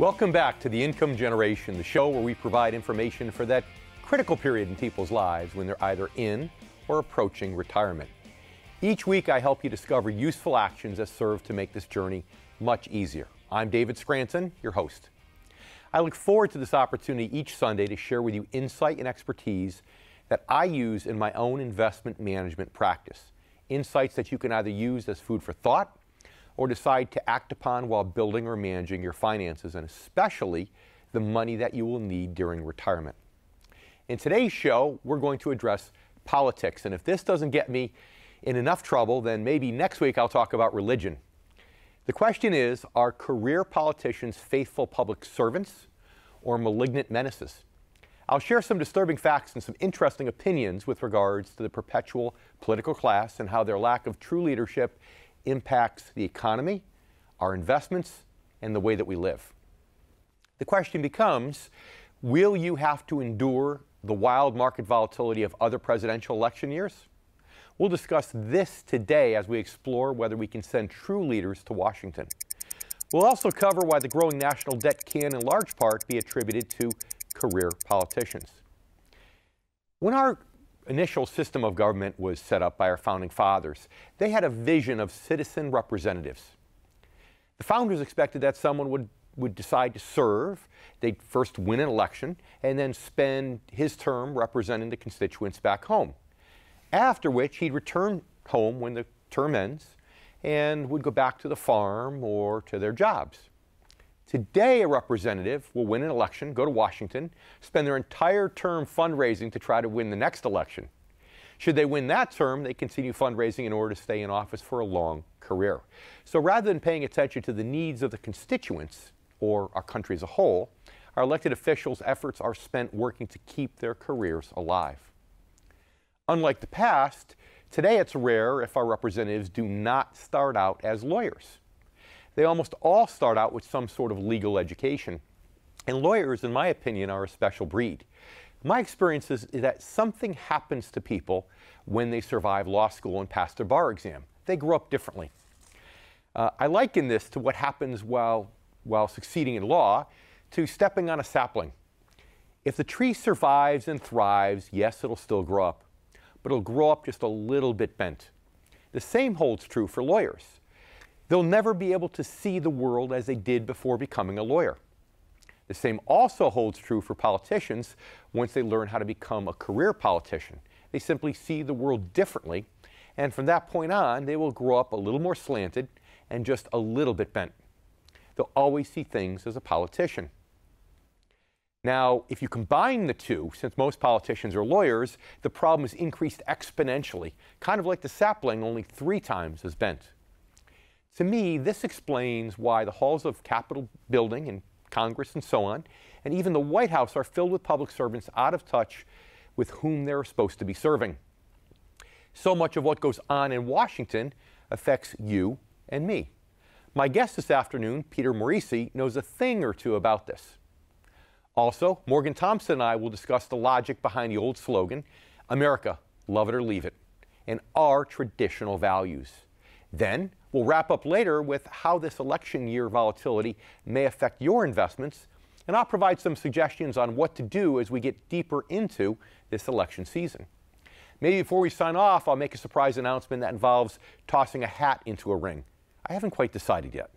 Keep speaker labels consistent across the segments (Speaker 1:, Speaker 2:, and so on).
Speaker 1: Welcome back to The Income Generation, the show where we provide information for that critical period in people's lives when they're either in or approaching retirement. Each week, I help you discover useful actions that serve to make this journey much easier. I'm David Scranton, your host. I look forward to this opportunity each Sunday to share with you insight and expertise that I use in my own investment management practice. Insights that you can either use as food for thought or decide to act upon while building or managing your finances, and especially the money that you will need during retirement. In today's show, we're going to address politics, and if this doesn't get me in enough trouble, then maybe next week I'll talk about religion. The question is, are career politicians faithful public servants or malignant menaces? I'll share some disturbing facts and some interesting opinions with regards to the perpetual political class and how their lack of true leadership impacts the economy, our investments, and the way that we live. The question becomes, will you have to endure the wild market volatility of other presidential election years? We'll discuss this today as we explore whether we can send true leaders to Washington. We'll also cover why the growing national debt can, in large part, be attributed to career politicians. When our initial system of government was set up by our founding fathers, they had a vision of citizen representatives. The founders expected that someone would decide to serve, they'd first win an election, and then spend his term representing the constituents back home. After which he'd return home when the term ends and would go back to the farm or to their jobs. Today, a representative will win an election, go to Washington, spend their entire term fundraising to try to win the next election. Should they win that term, they continue fundraising in order to stay in office for a long career. So rather than paying attention to the needs of the constituents or our country as a whole, our elected officials' efforts are spent working to keep their careers alive. Unlike the past, today it's rare if our representatives do not start out as lawyers. They almost all start out with some sort of legal education. And lawyers, in my opinion, are a special breed. My experience is that something happens to people when they survive law school and pass their bar exam. They grow up differently. I liken this to what happens while succeeding in law to stepping on a sapling. If the tree survives and thrives, yes, it'll still grow up, but it'll grow up just a little bit bent. The same holds true for lawyers. They'll never be able to see the world as they did before becoming a lawyer. The same also holds true for politicians once they learn how to become a career politician. They simply see the world differently, and from that point on, they will grow up a little more slanted and just a little bit bent. They'll always see things as a politician. Now, if you combine the two, since most politicians are lawyers, the problem is increased exponentially, kind of like the sapling, only 3 times as bent. To me, this explains why the halls of Capitol building and Congress and so on, and even the White House are filled with public servants out of touch with whom they're supposed to be serving. So much of what goes on in Washington affects you and me. My guest this afternoon, Peter Morici, knows a thing or two about this. Also, Morgan Thompson and I will discuss the logic behind the old slogan, America, love it or leave it, and our traditional values. Then, we'll wrap up later with how this election year volatility may affect your investments, and I'll provide some suggestions on what to do as we get deeper into this election season. Maybe before we sign off, I'll make a surprise announcement that involves tossing a hat into a ring. I haven't quite decided yet.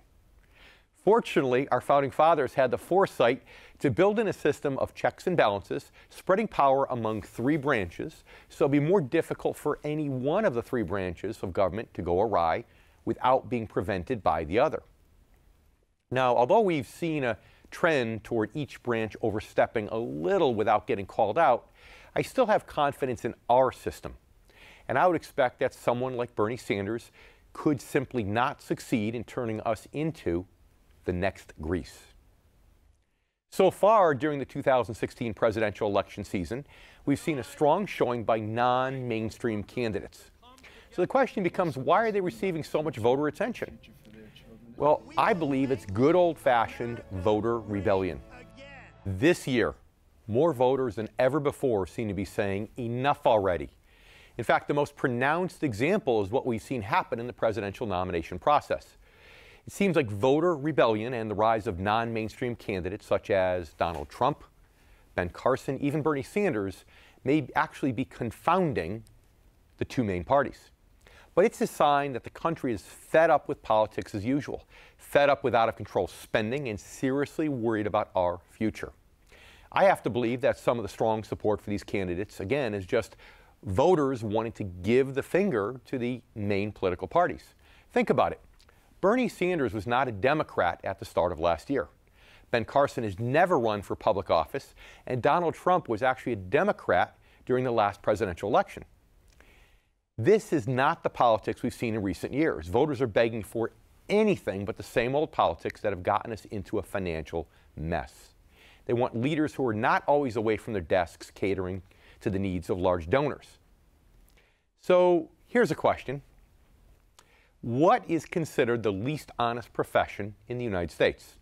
Speaker 1: Fortunately, our founding fathers had the foresight to build in a system of checks and balances, spreading power among 3 branches, so it'll be more difficult for any one of the 3 branches of government to go awry without being prevented by the other. Now, although we've seen a trend toward each branch overstepping a little without getting called out, I still have confidence in our system. And I would expect that someone like Bernie Sanders could simply not succeed in turning us into the next Greece. So far, during the 2016 presidential election season, we've seen a strong showing by non-mainstream candidates. So the question becomes, why are they receiving so much voter attention? Well, I believe it's good old-fashioned voter rebellion. This year, more voters than ever before seem to be saying, enough already. In fact, the most pronounced example is what we've seen happen in the presidential nomination process. It seems like voter rebellion and the rise of non-mainstream candidates such as Donald Trump, Ben Carson, even Bernie Sanders may actually be confounding the two main parties. But it's a sign that the country is fed up with politics as usual, fed up with out-of-control spending, and seriously worried about our future. I have to believe that some of the strong support for these candidates, again, is just voters wanting to give the finger to the main political parties. Think about it. Bernie Sanders was not a Democrat at the start of last year. Ben Carson has never run for public office, and Donald Trump was actually a Democrat during the last presidential election. This is not the politics we've seen in recent years. Voters are begging for anything but the same old politics that have gotten us into a financial mess. They want leaders who are not always away from their desks catering to the needs of large donors. So here's a question. What is considered the least honest profession in the United States?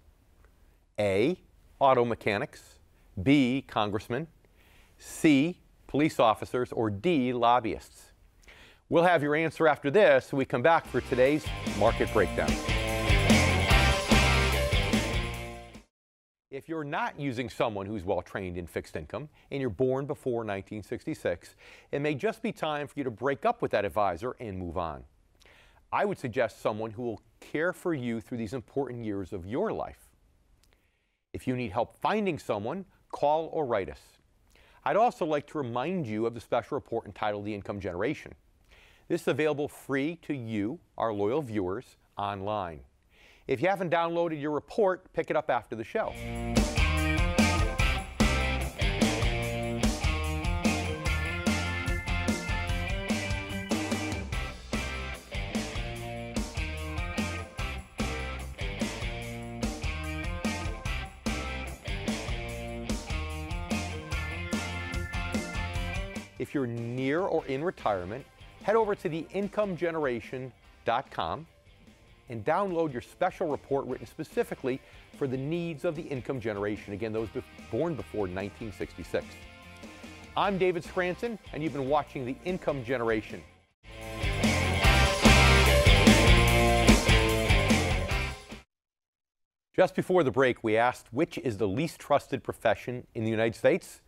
Speaker 1: A, auto mechanics, B, congressmen, C, police officers, or D, lobbyists? We'll have your answer after this when we come back for today's Market Breakdown. If you're not using someone who's well-trained in fixed income and you're born before 1966, it may just be time for you to break up with that advisor and move on. I would suggest someone who will care for you through these important years of your life. If you need help finding someone, call or write us. I'd also like to remind you of the special report entitled The Income Generation. This is available free to you, our loyal viewers, online. If you haven't downloaded your report, pick it up after the show. If you're near or in retirement, head over to theincomegeneration.com and download your special report written specifically for the needs of the income generation, again, those born before 1966. I'm David Scranton, and you've been watching The Income Generation. Just before the break, we asked which is the least trusted profession in the United States?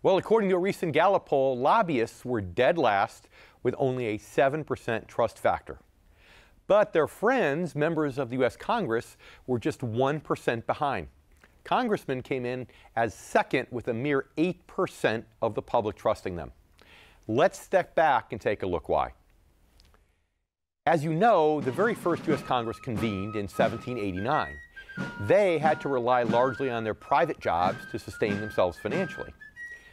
Speaker 1: Well, according to a recent Gallup poll, lobbyists were dead last with only a 7% trust factor. But their friends, members of the U.S. Congress, were just 1% behind. Congressmen came in as second with a mere 8% of the public trusting them. Let's step back and take a look why. As you know, the very first U.S. Congress convened in 1789. They had to rely largely on their private jobs to sustain themselves financially.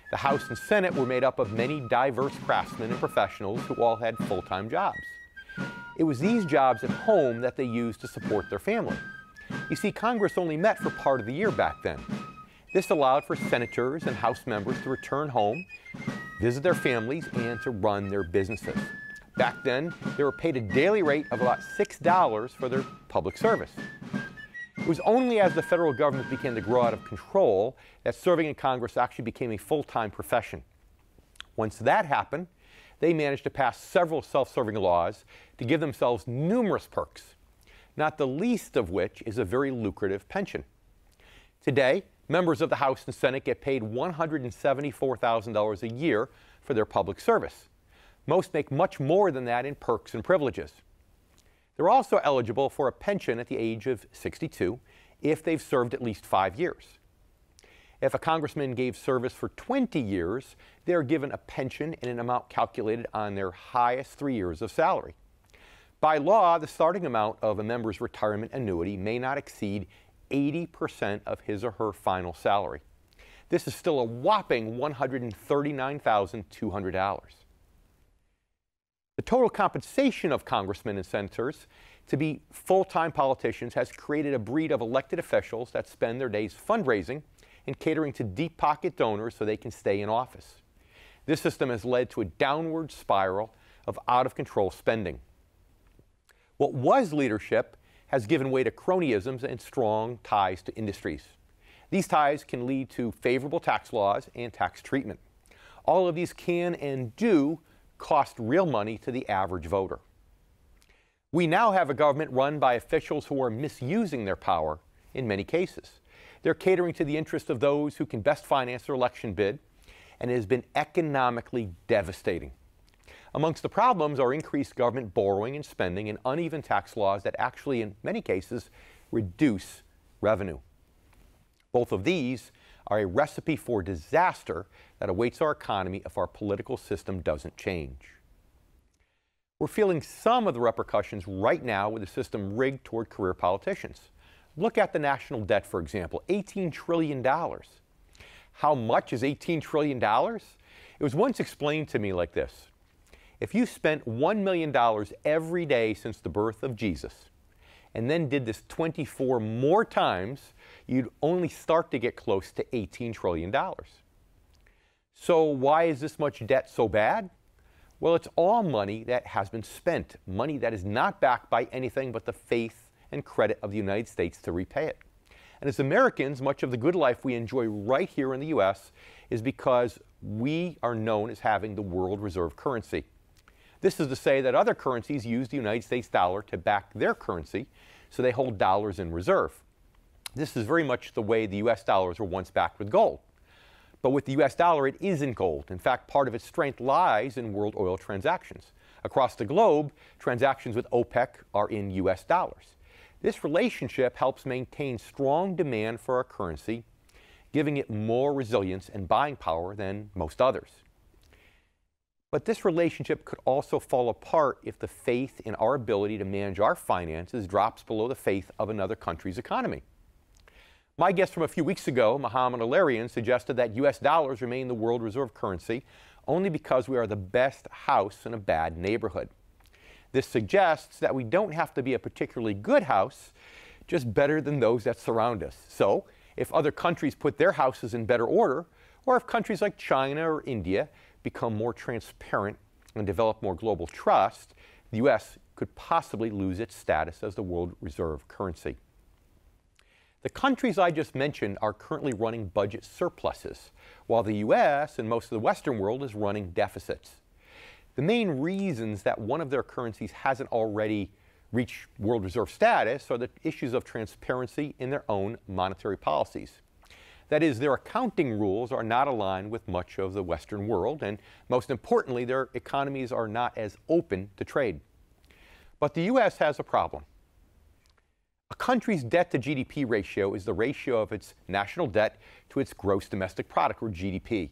Speaker 1: The House and Senate were made up of many diverse craftsmen and professionals who all had full-time jobs. It was these jobs at home that they used to support their family. You see, Congress only met for part of the year back then. This allowed for senators and House members to return home, visit their families, and to run their businesses. Back then, they were paid a daily rate of about $6 for their public service. It was only as the federal government began to grow out of control that serving in Congress actually became a full-time profession. Once that happened, they managed to pass several self-serving laws to give themselves numerous perks, not the least of which is a very lucrative pension. Today, members of the House and Senate get paid $174,000 a year for their public service. Most make much more than that in perks and privileges. They're also eligible for a pension at the age of 62 if they've served at least 5 years. If a congressman gave service for 20 years, they're given a pension in an amount calculated on their highest 3 years of salary. By law, the starting amount of a member's retirement annuity may not exceed 80% of his or her final salary. This is still a whopping $139,200. The total compensation of congressmen and senators to be full-time politicians has created a breed of elected officials that spend their days fundraising and catering to deep-pocket donors so they can stay in office. This system has led to a downward spiral of out-of-control spending. What was leadership has given way to cronyisms and strong ties to industries. These ties can lead to favorable tax laws and tax treatment. All of these can and do cost real money to the average voter. We now have a government run by officials who are misusing their power in many cases. They're catering to the interest of those who can best finance their election bid, and it has been economically devastating. Amongst the problems are increased government borrowing and spending and uneven tax laws that actually, in many cases, reduce revenue. Both of these are a recipe for disaster that awaits our economy if our political system doesn't change. We're feeling some of the repercussions right now with a system rigged toward career politicians. Look at the national debt, for example, $18 trillion. How much is $18 trillion? It was once explained to me like this. If you spent $1 million every day since the birth of Jesus, and then did this 24 more times, you'd only start to get close to $18 trillion. So why is this much debt so bad? Well, it's all money that has been spent, money that is not backed by anything but the faith and credit of the United States to repay it. And as Americans, much of the good life we enjoy right here in the U.S. is because we are known as having the world reserve currency. This is to say that other currencies use the United States dollar to back their currency, so they hold dollars in reserve. This is very much the way the U.S. dollars were once backed with gold. But with the U.S. dollar, it isn't gold. In fact, part of its strength lies in world oil transactions. Across the globe, transactions with OPEC are in U.S. dollars. This relationship helps maintain strong demand for our currency, giving it more resilience and buying power than most others. But this relationship could also fall apart if the faith in our ability to manage our finances drops below the faith of another country's economy. My guest from a few weeks ago, Mohammed Al-Arian, suggested that U.S. dollars remain the world reserve currency only because we are the best house in a bad neighborhood. This suggests that we don't have to be a particularly good house, just better than those that surround us. So, if other countries put their houses in better order, or if countries like China or India become more transparent and develop more global trust, the U.S. could possibly lose its status as the world reserve currency. The countries I just mentioned are currently running budget surpluses, while the U.S. and most of the Western world is running deficits. The main reasons that one of their currencies hasn't already reached world reserve status are the issues of transparency in their own monetary policies. That is, their accounting rules are not aligned with much of the Western world, and most importantly, their economies are not as open to trade. But the U.S. has a problem. A country's debt to GDP ratio is the ratio of its national debt to its gross domestic product, or GDP.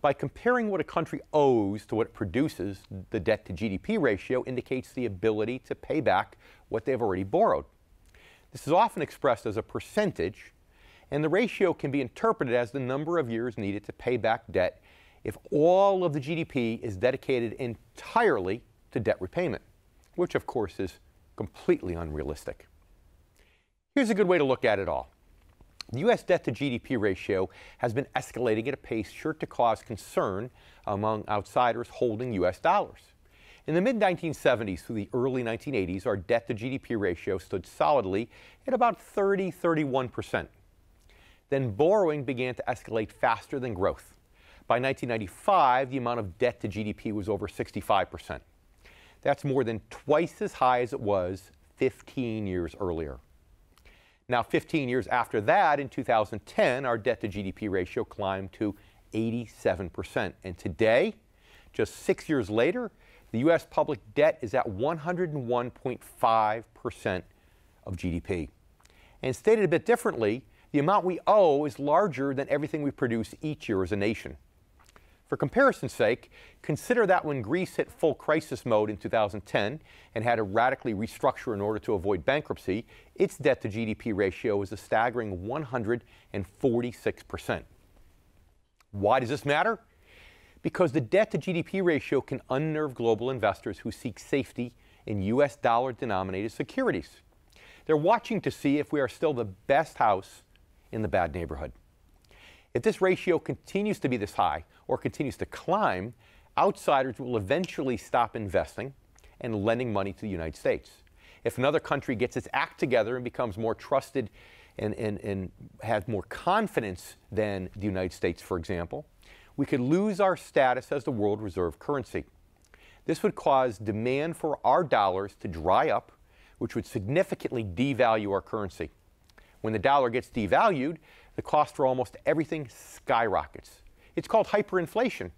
Speaker 1: By comparing what a country owes to what it produces, the debt to GDP ratio indicates the ability to pay back what they've already borrowed. This is often expressed as a percentage, and the ratio can be interpreted as the number of years needed to pay back debt if all of the GDP is dedicated entirely to debt repayment, which of course is completely unrealistic. Here's a good way to look at it all. The U.S. debt to GDP ratio has been escalating at a pace sure to cause concern among outsiders holding U.S. dollars. In the mid-1970s through the early 1980s, our debt to GDP ratio stood solidly at about 31%. Then borrowing began to escalate faster than growth. By 1995, the amount of debt to GDP was over 65%. That's more than twice as high as it was 15 years earlier. Now, 15 years after that, in 2010, our debt to GDP ratio climbed to 87%. And today, just 6 years later, the U.S. public debt is at 101.5% of GDP. And stated a bit differently, the amount we owe is larger than everything we produce each year as a nation. For comparison's sake, consider that when Greece hit full crisis mode in 2010 and had to radically restructure in order to avoid bankruptcy, its debt to GDP ratio was a staggering 146%. Why does this matter? Because the debt to GDP ratio can unnerve global investors who seek safety in U.S. dollar-denominated securities. They're watching to see if we are still the best house in the bad neighborhood. If this ratio continues to be this high or continues to climb, outsiders will eventually stop investing and lending money to the United States. If another country gets its act together and becomes more trusted and has more confidence than the United States, for example, we could lose our status as the world reserve currency. This would cause demand for our dollars to dry up, which would significantly devalue our currency. When the dollar gets devalued, the cost for almost everything skyrockets. It's called hyperinflation.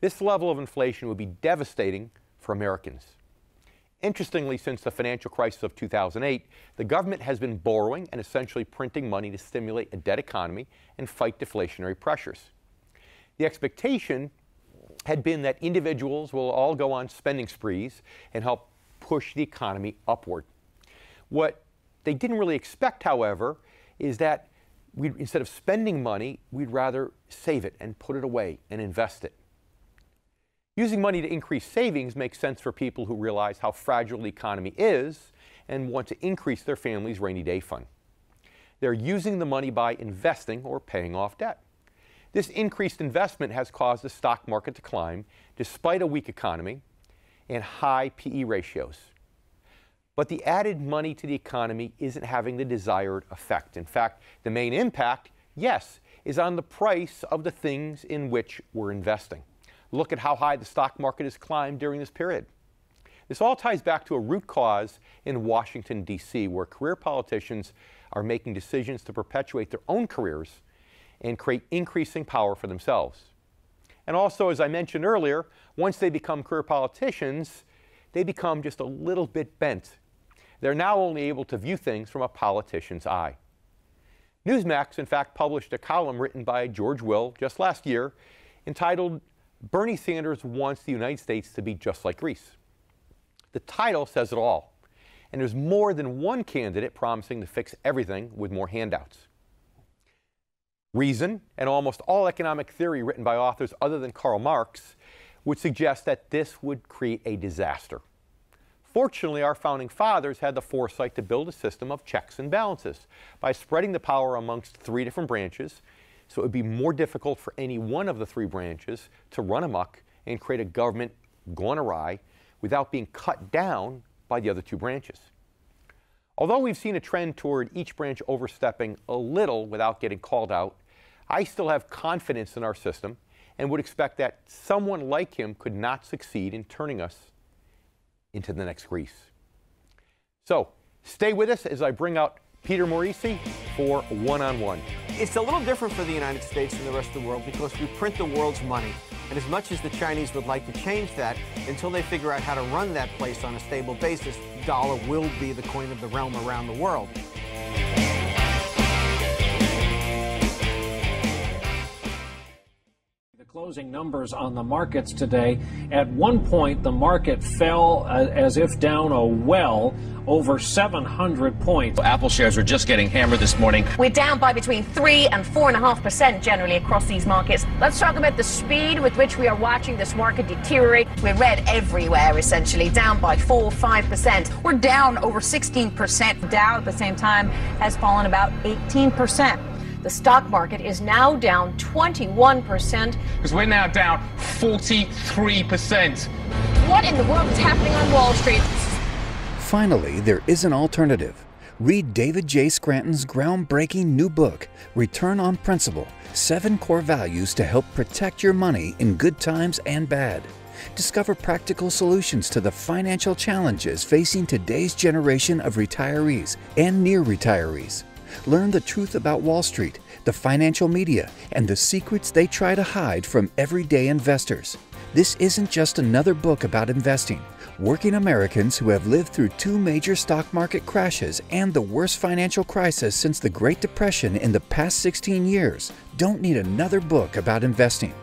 Speaker 1: This level of inflation would be devastating for Americans. Interestingly, since the financial crisis of 2008, the government has been borrowing and essentially printing money to stimulate a dead economy and fight deflationary pressures. The expectation had been that individuals will all go on spending sprees and help push the economy upward. What they didn't really expect, however, is that instead of spending money, we'd rather save it and put it away and invest it. Using money to increase savings makes sense for people who realize how fragile the economy is and want to increase their family's rainy day fund. They're using the money by investing or paying off debt. This increased investment has caused the stock market to climb despite a weak economy and high PE ratios. But the added money to the economy isn't having the desired effect. In fact, the main impact, yes, is on the price of the things in which we're investing. Look at how high the stock market has climbed during this period. This all ties back to a root cause in Washington, D.C., where career politicians are making decisions to perpetuate their own careers and create increasing power for themselves. And also, as I mentioned earlier, once they become career politicians, they become just a little bit bent. They're now only able to view things from a politician's eye. Newsmax, in fact, published a column written by George Will just last year entitled "Bernie Sanders Wants the United States to Be Just Like Greece." The title says it all, and there's more than one candidate promising to fix everything with more handouts. Reason, and almost all economic theory written by authors other than Karl Marx, would suggest that this would create a disaster. Fortunately, our founding fathers had the foresight to build a system of checks and balances by spreading the power amongst three different branches, so it would be more difficult for any one of the three branches to run amok and create a government gone awry without being cut down by the other two branches. Although we've seen a trend toward each branch overstepping a little without getting called out, I still have confidence in our system and would expect that someone like him could not succeed in turning us into the next Greece. So stay with us as I bring out Peter Morici for One-on-One.
Speaker 2: It's a little different for the United States and the rest of the world because we print the world's money. And as much as the Chinese would like to change that, until they figure out how to run that place on a stable basis, the dollar will be the coin of the realm around the world.
Speaker 3: Closing numbers on the markets today. At one point, the market fell as if down a well, over 700 points.
Speaker 4: Apple shares are just getting hammered this morning.
Speaker 5: We're down by between 3 and 4.5% generally across these markets. Let's talk about the speed with which we are watching this market deteriorate. We're red everywhere, essentially, down by 4-5%.
Speaker 6: We're down over 16%. Dow at the same time has fallen about 18%.
Speaker 5: The stock market is now down 21%.
Speaker 4: Because we're now down 43%.
Speaker 5: What in the world is happening on Wall Street?
Speaker 7: Finally, there is an alternative. Read David J. Scranton's groundbreaking new book, Return on Principle: 7 Core Values to Help Protect Your Money in Good Times and Bad. Discover practical solutions to the financial challenges facing today's generation of retirees and near retirees. Learn the truth about Wall Street, the financial media, and the secrets they try to hide from everyday investors. This isn't just another book about investing. Working Americans who have lived through 2 major stock market crashes and the worst financial crisis since the Great Depression in the past 16 years don't need another book about investing.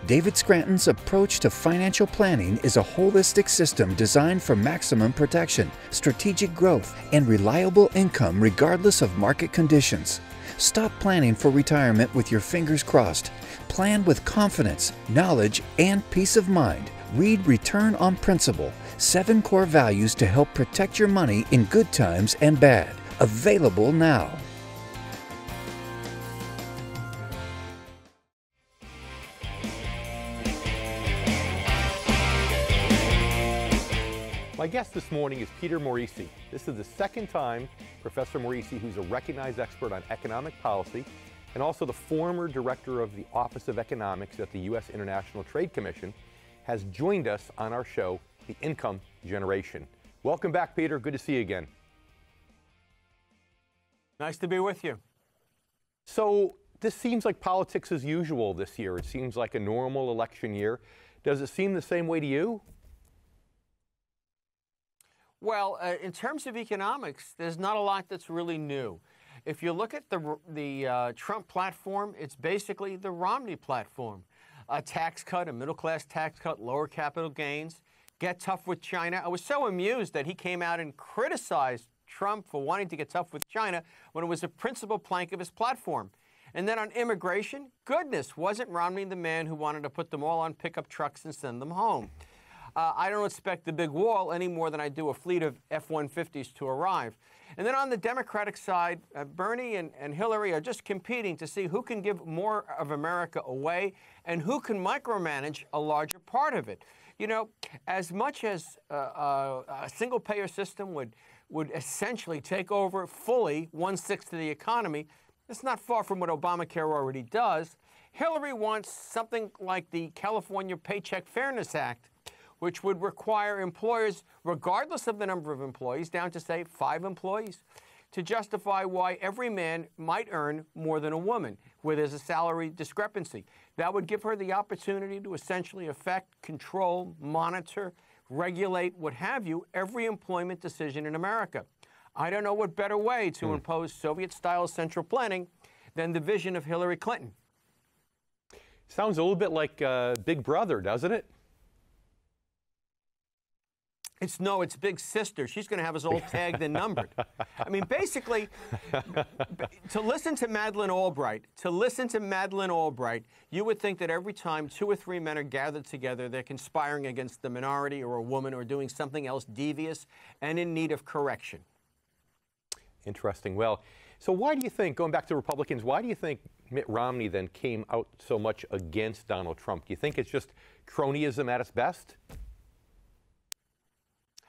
Speaker 7: David Scranton's approach to financial planning is a holistic system designed for maximum protection, strategic growth, and reliable income regardless of market conditions. Stop planning for retirement with your fingers crossed. Plan with confidence, knowledge, and peace of mind. Read Return on Principle: 7 Core Values to Help Protect Your Money in Good Times and Bad. Available now.
Speaker 1: My guest this morning is Peter Morici. This is the second time Professor Morici, who's a recognized expert on economic policy and also the former director of the Office of Economics at the U.S. International Trade Commission, has joined us on our show, The Income Generation. Welcome back, Peter. Good to see you again.
Speaker 2: Nice to be with you.
Speaker 1: So this seems like politics as usual this year. It seems like a normal election year. Does it seem the same way to you?
Speaker 2: Well, in terms of economics, there's not a lot that's really new. If you look at the Trump platform, it's basically the Romney platform. A tax cut, a middle-class tax cut, lower capital gains, get tough with China. I was so amused that he came out and criticized Trump for wanting to get tough with China when it was a principal plank of his platform. And then on immigration, goodness, wasn't Romney the man who wanted to put them all on pickup trucks and send them home? I don't expect the big wall any more than I do a fleet of F-150s to arrive. And then on the Democratic side, Bernie and Hillary are just competing to see who can give more of America away and who can micromanage a larger part of it. You know, as much as a single-payer system would essentially take over fully 1/6 of the economy, it's not far from what Obamacare already does. Hillary wants something like the California Paycheck Fairness Act, which would require employers, regardless of the number of employees, down to, say, 5 employees, to justify why every man might earn more than a woman, where there's a salary discrepancy. That would give her the opportunity to essentially affect, control, monitor, regulate, what have you, every employment decision in America. I don't know what better way to impose Soviet-style central planning than the vision of Hillary Clinton.
Speaker 1: Sounds a little bit like Big Brother, doesn't it?
Speaker 2: It's Big Sister. She's going to have us all tagged and numbered. I mean, basically, to listen to Madeleine Albright, you would think that every time 2 or 3 men are gathered together, they're conspiring against the minority or a woman or doing something else devious and in need of correction.
Speaker 1: Interesting. Well, so why do you think, going back to Republicans, why do you think Mitt Romney then came out so much against Donald Trump? Do you think it's just cronyism at its best?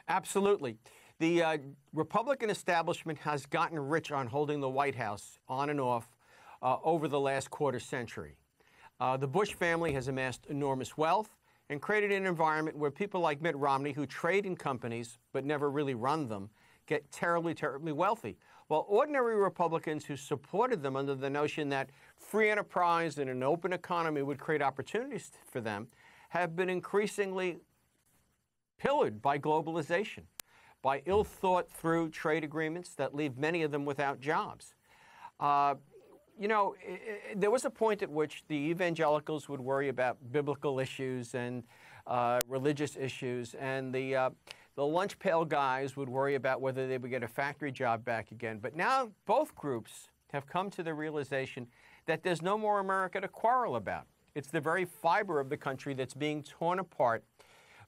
Speaker 2: Absolutely. The Republican establishment has gotten rich on holding the White House on and off over the last quarter century. The Bush family has amassed enormous wealth and created an environment where people like Mitt Romney, who trade in companies but never really run them, get terribly, terribly wealthy. While ordinary Republicans who supported them under the notion that free enterprise and an open economy would create opportunities for them have been increasingly pillared by globalization, by ill-thought-through trade agreements that leave many of them without jobs. You know, there was a point at which the evangelicals would worry about biblical issues and religious issues, and the lunch pail guys would worry about whether they would get a factory job back again. But now both groups have come to the realization that there's no more America to quarrel about. It's the very fiber of the country that's being torn apart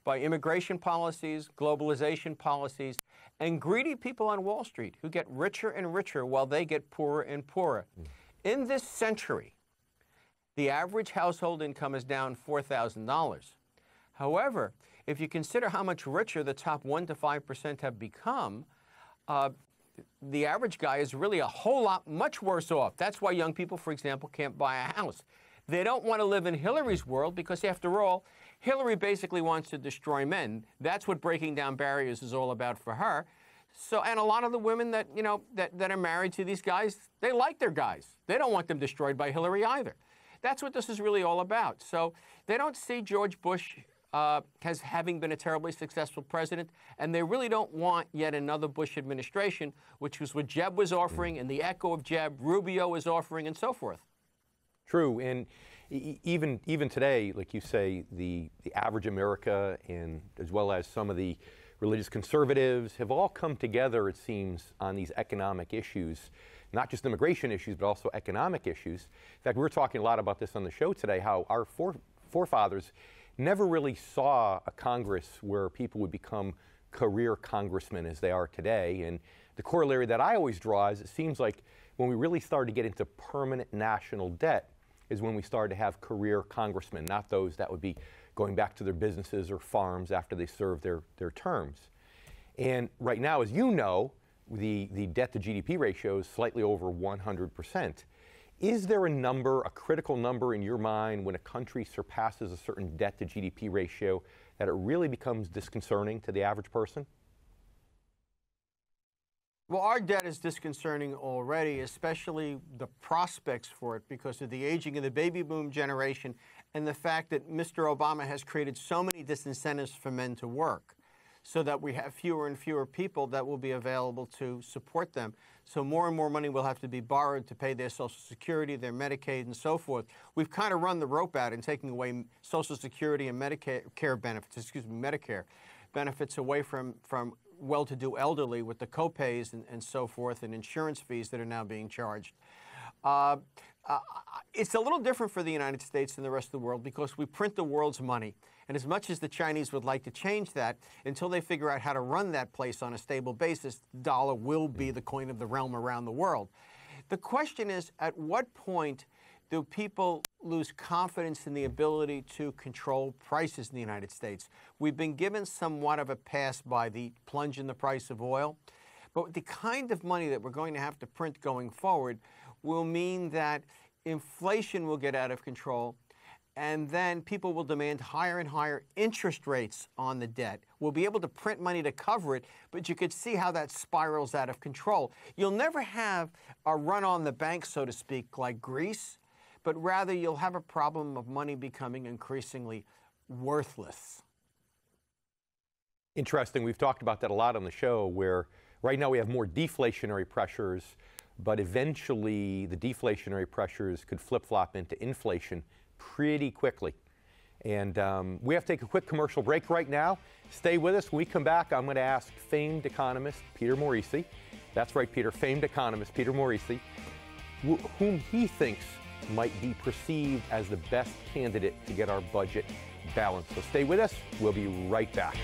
Speaker 2: by immigration policies, globalization policies, and greedy people on Wall Street who get richer and richer while they get poorer and poorer. In this century, the average household income is down $4,000. However, if you consider how much richer the top 1 to 5% have become, the average guy is really a whole lot much worse off. That's why young people, for example, can't buy a house. They don't want to live in Hillary's world because, after all, Hillary basically wants to destroy men. That's what breaking down barriers is all about for her. So, and a lot of the women that, you know, that are married to these guys, they like their guys. They don't want them destroyed by Hillary either. That's what this is really all about. So they don't see George Bush as having been a terribly successful president, and they really don't want yet another Bush administration, which was what Jeb was offering, and the echo of Jeb, Rubio was offering, and so forth.
Speaker 1: True, and even today, like you say, the average America, and as well as some of the religious conservatives, have all come together, it seems, on these economic issues, not just immigration issues, but also economic issues. In fact, we were talking a lot about this on the show today, how our forefathers never really saw a Congress where people would become career congressmen as they are today. And the corollary that I always draw is it seems like when we really started to get into permanent national debt is when we started to have career congressmen, not those that would be going back to their businesses or farms after they served their terms. And right now, as you know, the debt to GDP ratio is slightly over 100%. Is there a number, a critical number in your mind when a country surpasses a certain debt to GDP ratio that it really becomes disconcerting to the average person?
Speaker 2: Well, our debt is disconcerting already, especially the prospects for it because of the aging of the baby boom generation and the fact that Mr. Obama has created so many disincentives for men to work so that we have fewer and fewer people that will be available to support them. So more and more money will have to be borrowed to pay their Social Security, their Medicaid, and so forth. We've kind of run the rope out in taking away Social Security and Medicare benefits away from well-to-do elderly with the co-pays and so forth and insurance fees that are now being charged. It's a little different for the United States than the rest of the world because we print the world's money. And as much as the Chinese would like to change that, until they figure out how to run that place on a stable basis, the dollar will be the coin of the realm around the world. The question is, at what point do people lose confidence in the ability to control prices in the United States? We've been given somewhat of a pass by the plunge in the price of oil, but the kind of money that we're going to have to print going forward will mean that inflation will get out of control, and then people will demand higher and higher interest rates on the debt. We'll be able to print money to cover it, but you could see how that spirals out of control. You'll never have a run on the bank, so to speak, like Greece, but rather you'll have a problem of money becoming increasingly worthless.
Speaker 1: Interesting. We've talked about that a lot on the show, where right now we have more deflationary pressures, but eventually the deflationary pressures could flip-flop into inflation pretty quickly. And we have to take a quick commercial break right now. Stay with us. When we come back, I'm going to ask famed economist Peter Morici, that's right, Peter, famed economist Peter Morici, whom he thinks might be perceived as the best candidate to get our budget balanced. So stay with us. We'll be right back.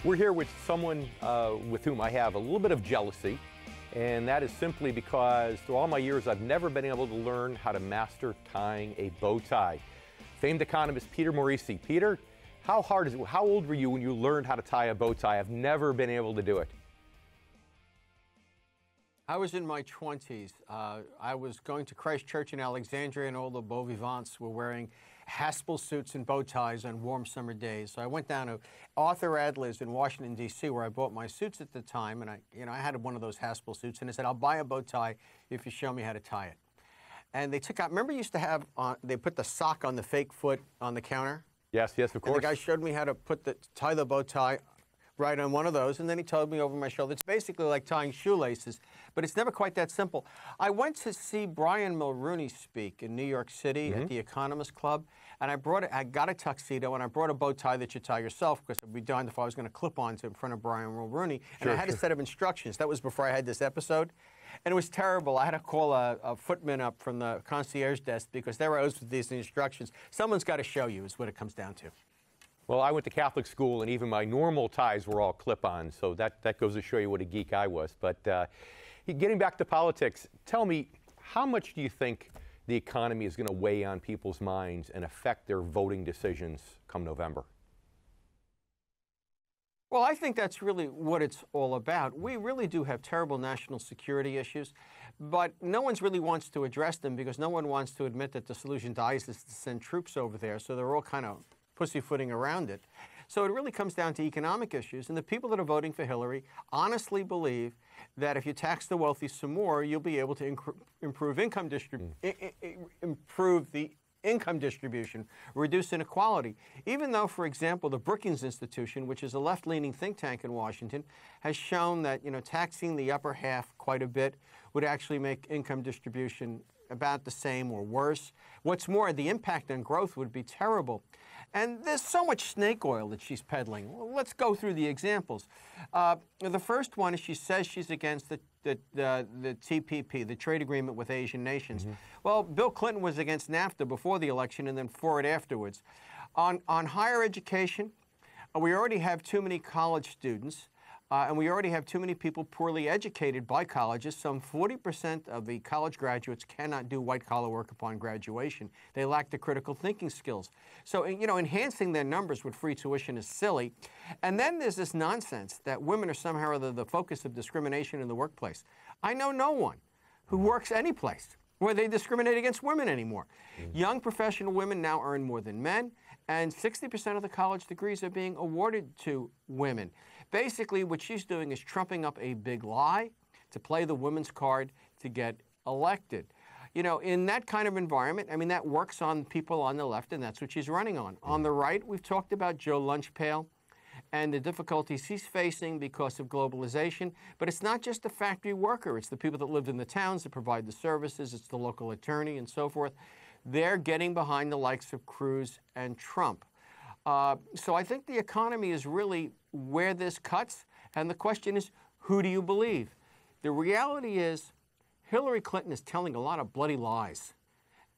Speaker 1: We're here with someone with whom I have a little bit of jealousy, and that is simply because through all my years I've never been able to learn how to master tying a bow tie. Famed economist Peter Morici. Peter, how hard is it? How old were you when you learned how to tie a bow tie? I've never been able to do it.
Speaker 2: I was in my 20s. I was going to Christ Church in Alexandria, and all the beau vivants were wearing Haspel suits and bow ties on warm summer days. So I went down to Arthur Adler's in Washington, D.C., where I bought my suits at the time, and I had one of those Haspel suits, and I said, I'll buy a bow tie if you show me how to tie it. And they took out, remember you used to have, they put the sock on the fake foot on the counter?
Speaker 1: Yes, yes, of course.
Speaker 2: And the guy showed me how to tie the bow tie right on one of those, and then he told me over my shoulder. It's basically like tying shoelaces, but it's never quite that simple. I went to see Brian Mulrooney speak in New York City at the Economist Club, and I got a tuxedo, and I brought a bow tie that you tie yourself, because I'd be darned if I was going to clip on to in front of Brian Mulrooney. And I had a set of instructions. That was before I had this episode. And it was terrible. I had to call a footman up from the concierge desk because they were with these instructions. Someone's got to show you is what it comes down to.
Speaker 1: Well, I went to Catholic school, and even my normal ties were all clip-on, so that goes to show you what a geek I was. But getting back to politics, tell me, how much do you think the economy is going to weigh on people's minds and affect their voting decisions come November?
Speaker 2: Well, I think that's really what it's all about. We really do have terrible national security issues, but no one really wants to address them because no one wants to admit that the solution to ISIS is to send troops over there, so they're all kind of pussyfooting around it. So it really comes down to economic issues, and the people that are voting for Hillary honestly believe that if you tax the wealthy some more, you'll be able to improve the income distribution, reduce inequality. Even though, for example, the Brookings Institution, which is a left-leaning think tank in Washington, has shown that taxing the upper half quite a bit would actually make income distribution about the same or worse. What's more, the impact on growth would be terrible. And there's so much snake oil that she's peddling. Well, let's go through the examples. The first one is she says she's against the TPP, the trade agreement with Asian nations. Well, Bill Clinton was against NAFTA before the election and then for it afterwards. On higher education, we already have too many college students. And we already have too many people poorly educated by colleges. Some 40% of the college graduates cannot do white-collar work upon graduation. They lack the critical thinking skills. So, enhancing their numbers with free tuition is silly. And then there's this nonsense that women are somehow or other the focus of discrimination in the workplace. I know no one who works any place where they discriminate against women anymore. Young professional women now earn more than men, and 60% of the college degrees are being awarded to women. Basically, what she's doing is trumping up a big lie to play the women's card to get elected. In that kind of environment, that works on people on the left, and that's what she's running on. On the right, we've talked about Joe Lunchpail and the difficulties he's facing because of globalization. But it's not just the factory worker. It's the people that lived in the towns that provide the services. It's the local attorney and so forth. They're getting behind the likes of Cruz and Trump. So I think the economy is really where this cuts. And the question is, who do you believe? The reality is Hillary Clinton is telling a lot of bloody lies.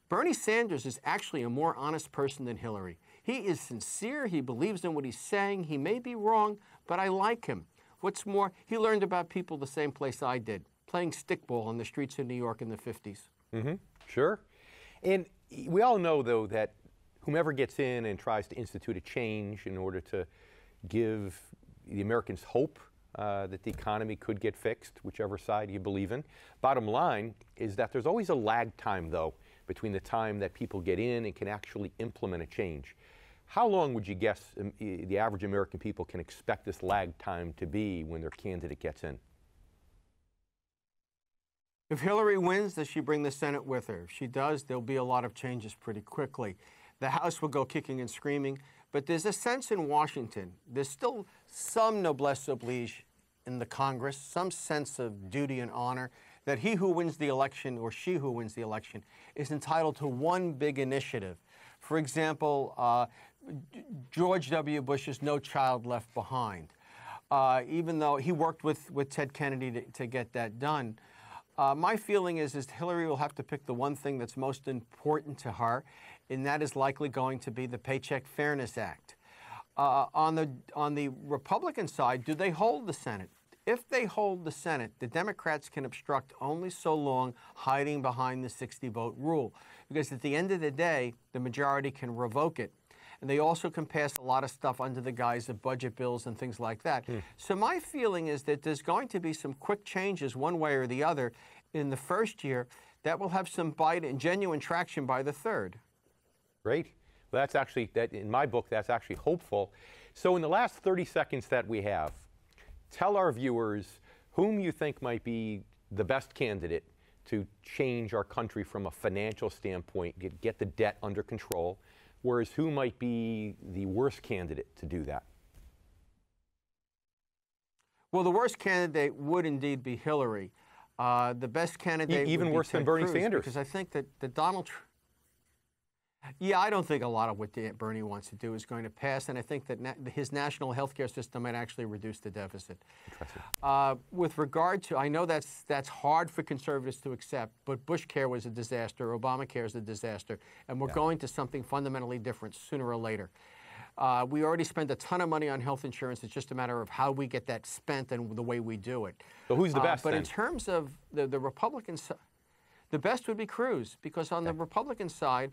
Speaker 2: Bernie Sanders is actually a more honest person than Hillary. He is sincere. He believes in what he's saying. He may be wrong, but I like him. What's more, he learned about people the same place I did, playing stickball on the streets of New York in the 50s.
Speaker 1: Mm-hmm. Sure. And we all know, though, that whomever gets in and tries to institute a change in order to give the Americans hope that the economy could get fixed, whichever side you believe in. Bottom line is that there's always a lag time, though, between the time that people get in and can actually implement a change. How long would you guess the average American people can expect this lag time to be when their candidate gets in?
Speaker 2: If Hillary wins, does she bring the Senate with her? If she does, there'll be a lot of changes pretty quickly. The House will go kicking and screaming, but there's a sense in Washington, there's still some noblesse oblige in the Congress, some sense of duty and honor, that he who wins the election or she who wins the election is entitled to one big initiative. For example, George W. Bush's No Child Left Behind. Even though he worked with Ted Kennedy to get that done, my feeling is Hillary will have to pick the one thing that's most important to her, and that is likely going to be the Paycheck Fairness Act. On the Republican side, do they hold the Senate? If they hold the Senate, the Democrats can obstruct only so long, hiding behind the 60-vote rule. Because at the end of the day, the majority can revoke it. And they also can pass a lot of stuff under the guise of budget bills and things like that. So my feeling is that there's going to be some quick changes one way or the other in the first year that will have some bite and genuine traction by the third.
Speaker 1: Great. Well, that's actually, in my book, that's actually hopeful. So in the last 30 seconds that we have, tell our viewers whom you think might be the best candidate to change our country from a financial standpoint, get the debt under control, whereas who might be the worst candidate to do that?
Speaker 2: Well, the worst candidate would indeed be Hillary. The best candidate
Speaker 1: even
Speaker 2: would be
Speaker 1: worse than
Speaker 2: Ted
Speaker 1: Bernie
Speaker 2: Cruz,
Speaker 1: Sanders.
Speaker 2: because I think that Donald Trump. Yeah, I don't think a lot of what Bernie wants to do is going to pass, and I think that his national health care system might actually reduce the deficit. With regard to, I know that's hard for conservatives to accept, but Bush care was a disaster, Obamacare is a disaster, and we're going to something fundamentally different sooner or later. We already spend a ton of money on health insurance. It's just a matter of how we get that spent and the way we do it.
Speaker 1: So who's the best
Speaker 2: But
Speaker 1: then?
Speaker 2: in terms of the Republican side, the best would be Cruz, because on the Republican side,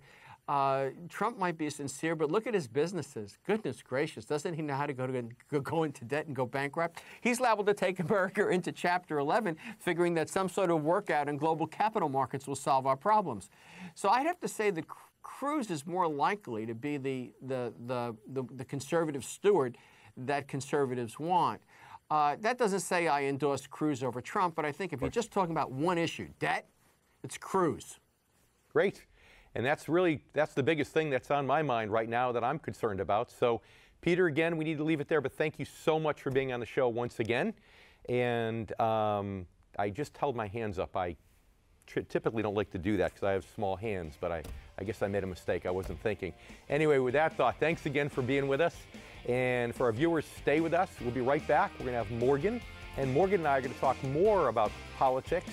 Speaker 2: Trump might be sincere, but look at his businesses. Goodness gracious, doesn't he know how to go into debt and go bankrupt? He's liable to take America into Chapter 11, figuring that some sort of workout in global capital markets will solve our problems. So I'd have to say that Cruz is more likely to be the conservative steward that conservatives want. That doesn't say I endorse Cruz over Trump, but I think if you're just talking about one issue, debt, it's Cruz.
Speaker 1: Great. And that's the biggest thing that's on my mind right now that I'm concerned about. So, Peter, again, we need to leave it there, but thank you so much for being on the show once again. And I just held my hands up. I typically don't like to do that because I have small hands, but I guess I made a mistake. I wasn't thinking. Anyway, with that thought, thanks again for being with us. And for our viewers, stay with us. We'll be right back. We're going to have Morgan. And Morgan and I are going to talk more about politics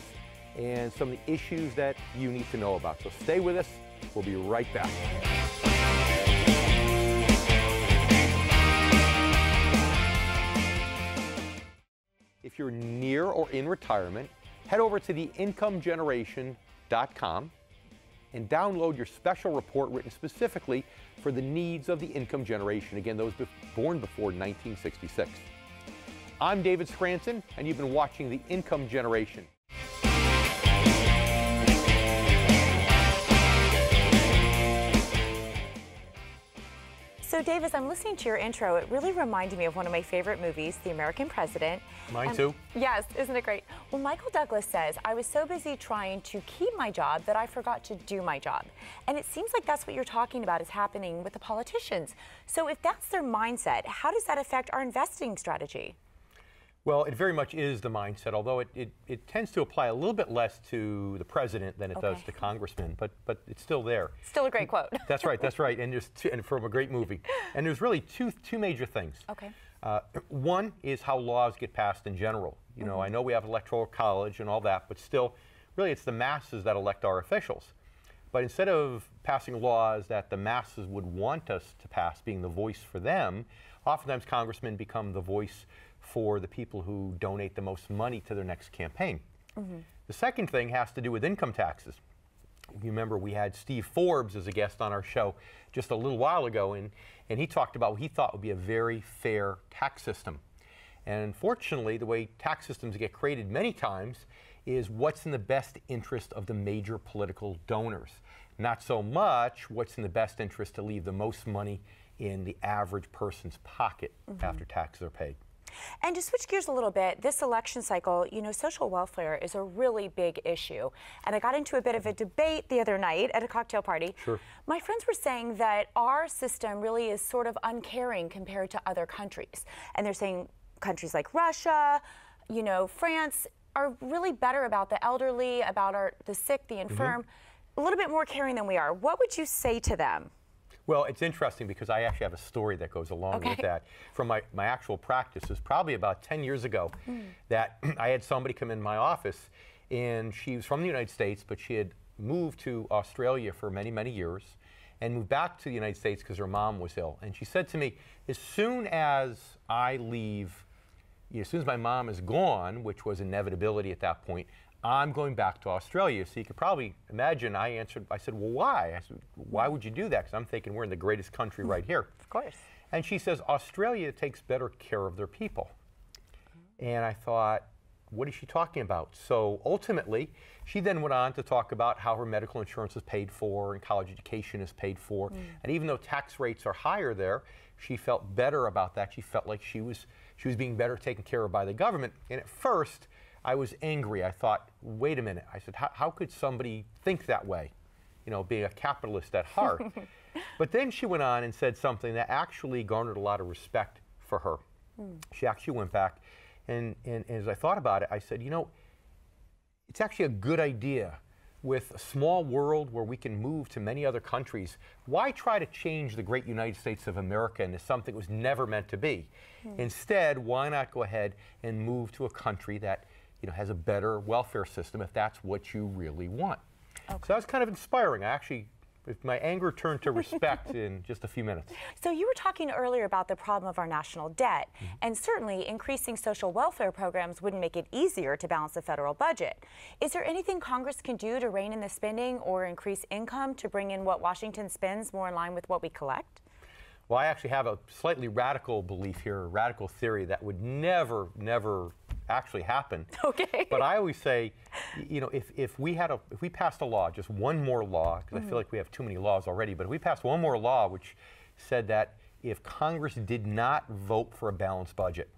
Speaker 1: and some of the issues that you need to know about. So stay with us. We'll be right back. if you're near or in retirement, head over to theincomegeneration.com and download your special report written specifically for the needs of the income generation. Again, those born before 1966. I'm David Scranton, and you've been watching The Income Generation.
Speaker 8: So, Dave, as I'm listening to your intro, it really reminded me of one of my favorite movies, The American President.
Speaker 1: Mine too.
Speaker 8: Yes, isn't it great? Well, Michael Douglas says, I was so busy trying to keep my job that I forgot to do my job. And it seems like that's what you're talking about is happening with the politicians. So if that's their mindset, how does that affect our investing strategy?
Speaker 1: Well, it very much is the mindset, although it tends to apply a little bit less to the president than it does to congressmen, but it's still there.
Speaker 8: Still a great quote.
Speaker 1: That's right, and and from a great movie. And there's really two major things.
Speaker 8: Okay.
Speaker 1: One is how laws get passed in general. You know, I know we have electoral college and all that, but still, really it's the masses that elect our officials. But instead of passing laws that the masses would want us to pass, being the voice for them, oftentimes congressmen become the voice for the people who donate the most money to their next campaign. The second thing has to do with income taxes. You remember we had Steve Forbes as a guest on our show just a little while ago, and he talked about what he thought would be a very fair tax system. And unfortunately, the way tax systems get created many times is what's in the best interest of the major political donors. Not so much what's in the best interest to leave the most money in the average person's pocket after taxes are paid.
Speaker 8: And to switch gears a little bit, this election cycle, you know, social welfare is a really big issue. And I got into a bit of a debate the other night at a cocktail party.
Speaker 1: Sure.
Speaker 8: My friends were saying that our system really is sort of uncaring compared to other countries. And they're saying countries like Russia, you know, France are really better about the elderly, about the sick, the infirm, a little bit more caring than we are. What would you say to them?
Speaker 1: Well, it's interesting because I actually have a story that goes along with that. From my actual practice, it was probably about 10 years ago that I had somebody come in my office, and she was from the United States, but she had moved to Australia for many, many years and moved back to the United States because her mom was ill. And she said to me, as soon as I leave, as soon as my mom is gone, which was inevitability at that point, I'm going back to Australia. So you could probably imagine I said, well, why? I said, why would you do that? Because I'm thinking we're in the greatest country right here.
Speaker 8: Of course.
Speaker 1: And she says, Australia takes better care of their people. And I thought, what is she talking about? So ultimately, she then went on to talk about how her medical insurance is paid for and college education is paid for. And even though tax rates are higher there, she felt better about that. She felt like she was being better taken care of by the government. And at first, I was angry. I thought, wait a minute. I said, how could somebody think that way? You know, being a capitalist at heart. But then she went on and said something that actually garnered a lot of respect for her. She actually went back, and as I thought about it, I said, you know, it's actually a good idea with a small world where we can move to many other countries. Why try to change the great United States of America into something it was never meant to be? Instead, why not go ahead and move to a country that has a better welfare system if that's what you really want. So that was kind of inspiring. I actually, my anger turned to respect in just a few minutes.
Speaker 8: So you were talking earlier about the problem of our national debt, and certainly increasing social welfare programs wouldn't make it easier to balance the federal budget. Is there anything Congress can do to rein in the spending or increase income to bring in what Washington spends more in line with what we collect?
Speaker 1: Well, I actually have a slightly radical belief here, a radical theory that would never actually happen.
Speaker 8: Okay.
Speaker 1: But I always say, if we passed a law, just one more law, because I feel like we have too many laws already, but if we passed one more law which said that if Congress did not vote for a balanced budget,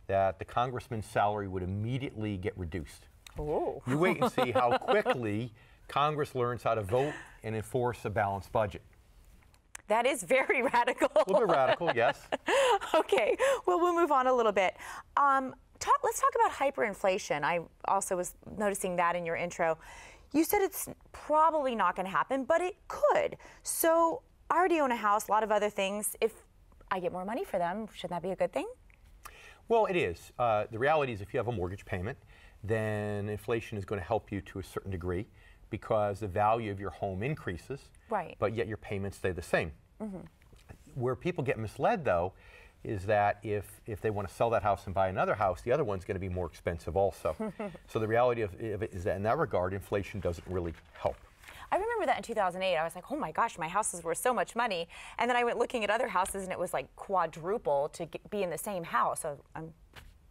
Speaker 1: that the congressman's salary would immediately get reduced.
Speaker 8: Oh.
Speaker 1: You wait and see how quickly Congress learns how to vote and enforce a balanced budget.
Speaker 8: That is very radical.
Speaker 1: A little bit radical, yes.
Speaker 8: Okay, well, we'll move on a little bit. Let's talk about hyperinflation. I also was noticing that in your intro. You said it's probably not going to happen, but it could. So I already own a house, a lot of other things. If I get more money for them, shouldn't that be a good thing?
Speaker 1: Well, it is. The reality is if you have a mortgage payment, then inflation is going to help you to a certain degree because the value of your home increases,
Speaker 8: right,
Speaker 1: but yet your payments stay the same. Where people get misled, though, is that if they want to sell that house and buy another house, the other one's going to be more expensive also. So the reality of it is that in that regard, inflation doesn't really help.
Speaker 8: I remember that in 2008. I was like, oh my gosh, my house is worth so much money. And then I went looking at other houses and it was like quadruple to be in the same house. So I'm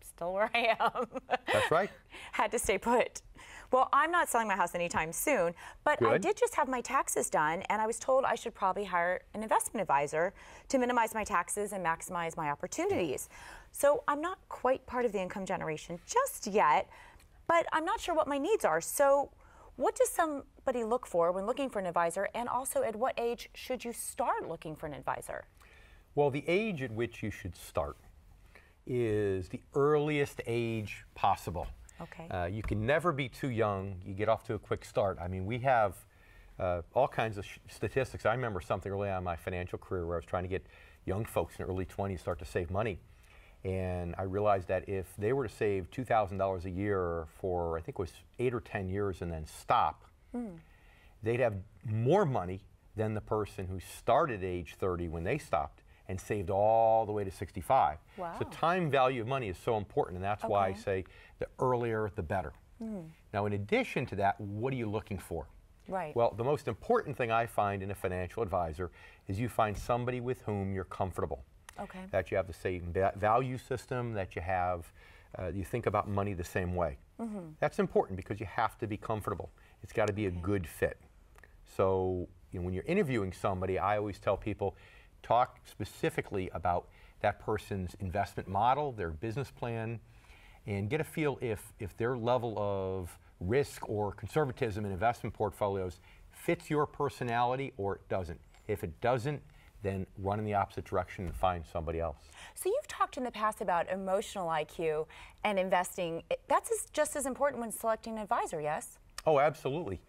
Speaker 8: still where I am.
Speaker 1: That's right.
Speaker 8: Had to stay put. Well, I'm not selling my house anytime soon, but I did just have my taxes done, and I was told I should probably hire an investment advisor to minimize my taxes and maximize my opportunities. So I'm not quite part of the income generation just yet, but I'm not sure what my needs are. So what does somebody look for when looking for an advisor, and also at what age should you start looking for an advisor?
Speaker 1: Well, the age at which you should start is the earliest age possible.
Speaker 8: Okay.
Speaker 1: You can never be too young. You get off to a quick start. I mean, we have all kinds of statistics. I remember something early on in my financial career where I was trying to get young folks in their early 20s start to save money. And I realized that if they were to save $2,000 a year for, I think it was 8 or 10 years and then stop, they'd have more money than the person who started at age 30 when they stopped and saved all the way to 65.
Speaker 8: Wow.
Speaker 1: So time value of money is so important, and that's why I say the earlier the better. Now, in addition to that, what are you looking for?
Speaker 8: Right.
Speaker 1: Well, the most important thing I find in a financial advisor is you find somebody with whom you're comfortable.
Speaker 8: Okay.
Speaker 1: That you have the same value system, that you have, you think about money the same way. That's important because you have to be comfortable. It's got to be a good fit. So when you're interviewing somebody, I always tell people, talk specifically about that person's investment model, their business plan, and get a feel if their level of risk or conservatism in investment portfolios fits your personality or it doesn't. If it doesn't, then run in the opposite direction and find somebody else. So
Speaker 8: you've talked in the past about emotional IQ and investing. That's just as important when selecting an advisor, yes?
Speaker 1: Oh, absolutely.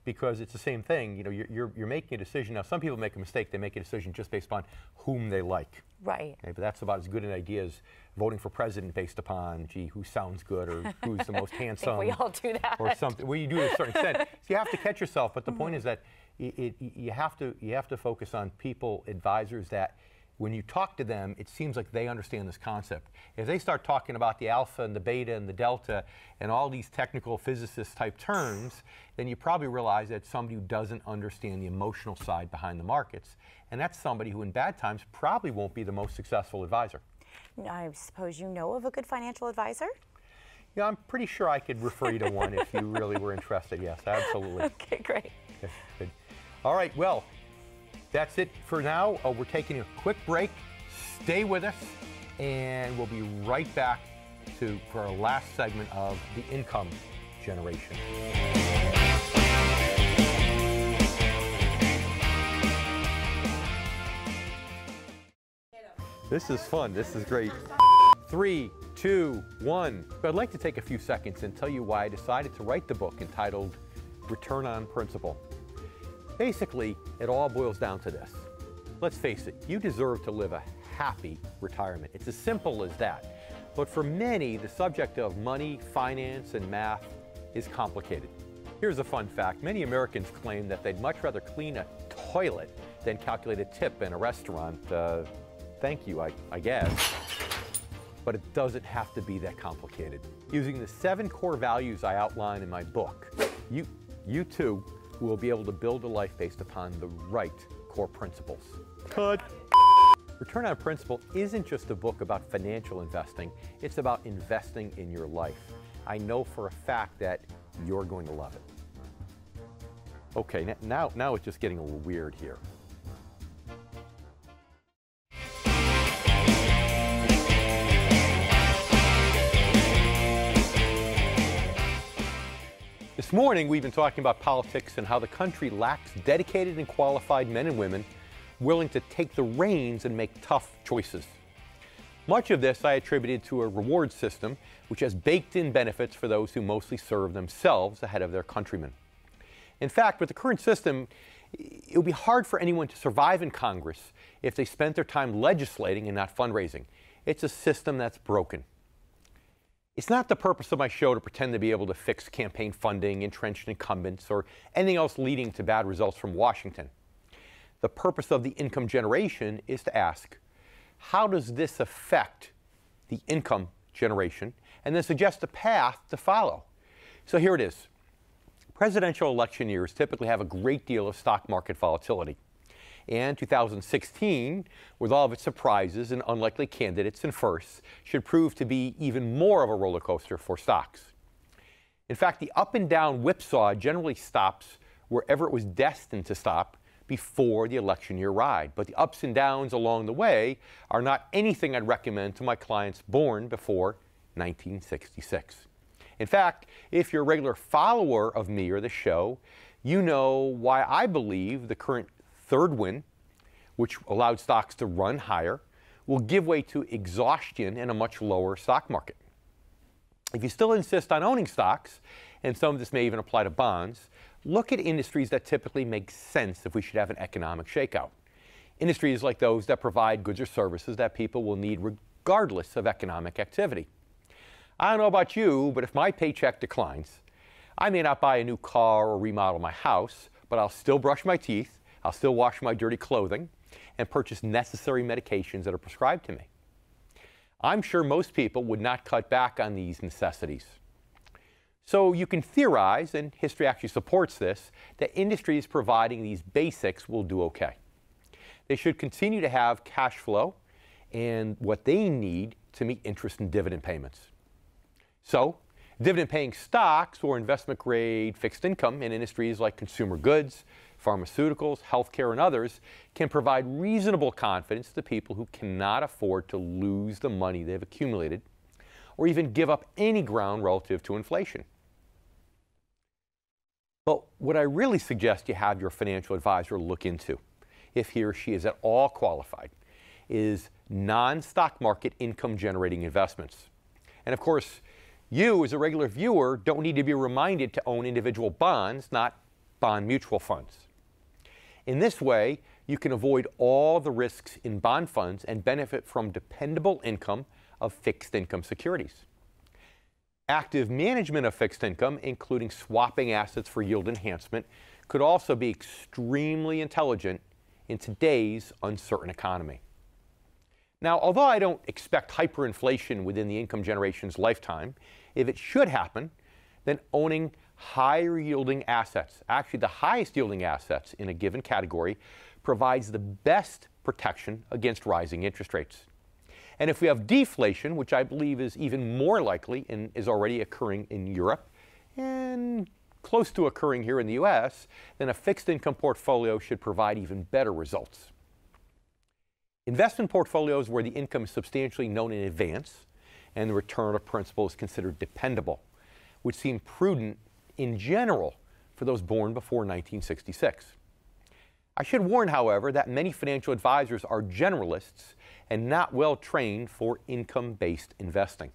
Speaker 1: Because it's the same thing. You're making a decision. Now, some people make a mistake. They make a decision just based upon whom they like.
Speaker 8: Right.
Speaker 1: Okay, but that's about as good an idea as voting for president based upon, gee, who sounds good or who's the most handsome.
Speaker 8: I think we all do that.
Speaker 1: Or something. Well, you do to a certain extent. So you have to catch yourself. But the point is that you have to focus on people, advisors that when you talk to them, it seems like they understand this concept. If they start talking about the alpha and the beta and the delta and all these technical physicist type terms, then you probably realize that somebody who doesn't understand the emotional side behind the markets. And that's somebody who in bad times probably won't be the most successful advisor.
Speaker 8: I suppose you know of a good financial advisor?
Speaker 1: Yeah, I'm pretty sure I could refer you to one if you really were interested. Yes, absolutely.
Speaker 8: Okay, great.
Speaker 1: Okay, good. All right, well, that's it for now. We're taking a quick break. Stay with us, and we'll be right back for our last segment of the income generation. This is fun. This is great. 3, 2, 1. But I'd like to take a few seconds and tell you why I decided to write the book entitled Return on Principle. Basically, it all boils down to this. Let's face it, you deserve to live a happy retirement. It's as simple as that. But for many, the subject of money, finance, and math is complicated. Here's a fun fact. Many Americans claim that they'd much rather clean a toilet than calculate a tip in a restaurant. Thank you, I guess. But it doesn't have to be that complicated. Using the 7 core values I outline in my book, you too will be able to build a life based upon the right core principles. Cut. Return on Principle isn't just a book about financial investing, it's about investing in your life. I know for a fact that you're going to love it. Okay, now it's just getting a little weird here. This morning, we've been talking about politics and how the country lacks dedicated and qualified men and women willing to take the reins and make tough choices. Much of this I attributed to a reward system which has baked-in benefits for those who mostly serve themselves ahead of their countrymen. In fact, with the current system, it would be hard for anyone to survive in Congress if they spent their time legislating and not fundraising. It's a system that's broken. It's not the purpose of my show to pretend to be able to fix campaign funding, entrenched incumbents, or anything else leading to bad results from Washington. The purpose of the income generation is to ask, how does this affect the income generation, and then suggest a path to follow. So here it is. Presidential election years typically have a great deal of stock market volatility. And 2016, with all of its surprises and unlikely candidates and firsts, should prove to be even more of a roller coaster for stocks. In fact, the up and down whipsaw generally stops wherever it was destined to stop before the election year ride. But the ups and downs along the way are not anything I'd recommend to my clients born before 1966. In fact, if you're a regular follower of me or the show, you know why I believe the current third win, which allowed stocks to run higher, will give way to exhaustion in a much lower stock market. If you still insist on owning stocks, and some of this may even apply to bonds, look at industries that typically make sense if we should have an economic shakeout. Industries like those that provide goods or services that people will need regardless of economic activity. I don't know about you, but if my paycheck declines, I may not buy a new car or remodel my house, but I'll still brush my teeth, I'll still wash my dirty clothing, and purchase necessary medications that are prescribed to me. I'm sure most people would not cut back on these necessities. So you can theorize, and history actually supports this, that industries providing these basics will do okay. They should continue to have cash flow and what they need to meet interest and dividend payments. So, dividend-paying stocks or investment-grade fixed income in industries like consumer goods, pharmaceuticals, healthcare, and others can provide reasonable confidence to people who cannot afford to lose the money they've accumulated or even give up any ground relative to inflation. But what I really suggest you have your financial advisor look into, if he or she is at all qualified, is non-stock market income-generating investments. And of course, you as a regular viewer don't need to be reminded to own individual bonds, not bond mutual funds. In this way, you can avoid all the risks in bond funds and benefit from dependable income of fixed income securities. Active management of fixed income, including swapping assets for yield enhancement, could also be extremely intelligent in today's uncertain economy. Now, although I don't expect hyperinflation within the income generation's lifetime, if it should happen, then owning higher yielding assets, actually the highest yielding assets in a given category, provides the best protection against rising interest rates. And if we have deflation, which I believe is even more likely and is already occurring in Europe and close to occurring here in the US, then a fixed income portfolio should provide even better results. Investment portfolios where the income is substantially known in advance and the return of principal is considered dependable would seem prudent in general for those born before 1966. I should warn, however, that many financial advisors are generalists and not well trained for income-based investing.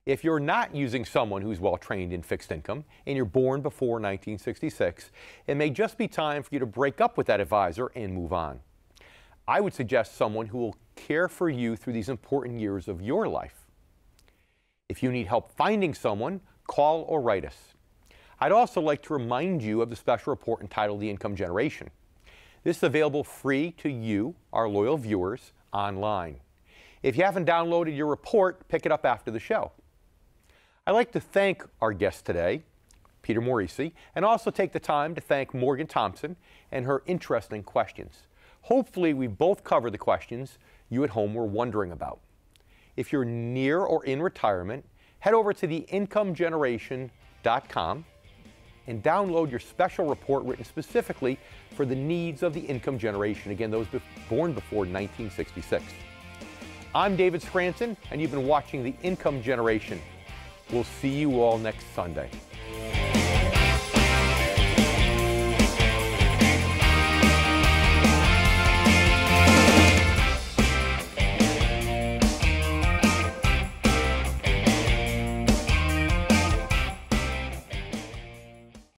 Speaker 1: If you're not using someone who's well trained in fixed income and you're born before 1966, it may just be time for you to break up with that advisor and move on. I would suggest someone who will care for you through these important years of your life. If you need help finding someone, call or write us. I'd also like to remind you of the special report entitled The Income Generation. This is available free to you, our loyal viewers, online. If you haven't downloaded your report, pick it up after the show. I'd like to thank our guest today, Peter Morici, and also take the time to thank Morgan Thompson and her interesting questions. Hopefully, we both covered the questions you at home were wondering about. If you're near or in retirement, head over to theincomegeneration.com and download your special report written specifically for the needs of the income generation, again, those born before 1966. I'm David Scranton, and you've been watching The Income Generation. We'll see you all next Sunday.